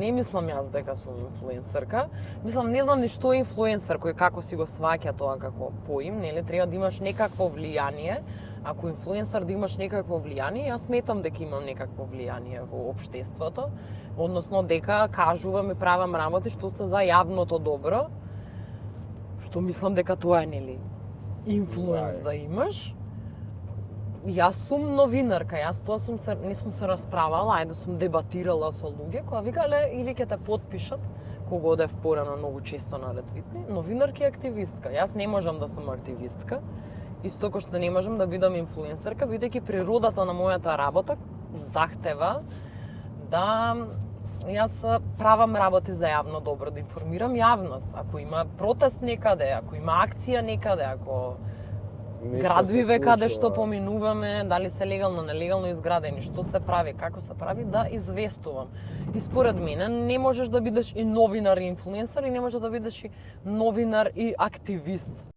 Не мислам јас дека сум инфлуенсерка. Мислам, не знам ни што е инфлуенсер, кој како си го сваќа тоа како поим, нели? Треба да имаш некакво влијание. Ако инфлуенсер да имаш некакво влијание, јас сметам дека имам некакво влијание во општеството, односно дека кажувам и правам работи што се за јавното добро, што мислам дека тоа е, нели, инфлуенс да имаш. Јас сум новинарка, јас тоа не сум се расправала, ајде сум дебатирала со луѓе кои викале или ќе те потпишат, кога одев порано многу често на ретвитни, новинарка и активистка. Јас не можам да сум активистка, исто како што не можам да бидам инфлуенсерка, бидејќи природата на мојата работа захтева да јас правам работи за јавно добро, да информирам јавност. Ако има протест некаде, ако има акција некаде, ако градовиве каде што поминуваме, дали се легално, нелегално изградени, што се прави, како се прави, да известувам. И според мене не можеш да бидеш и новинар и инфлуенсер и не можеш да бидеш и новинар и активист.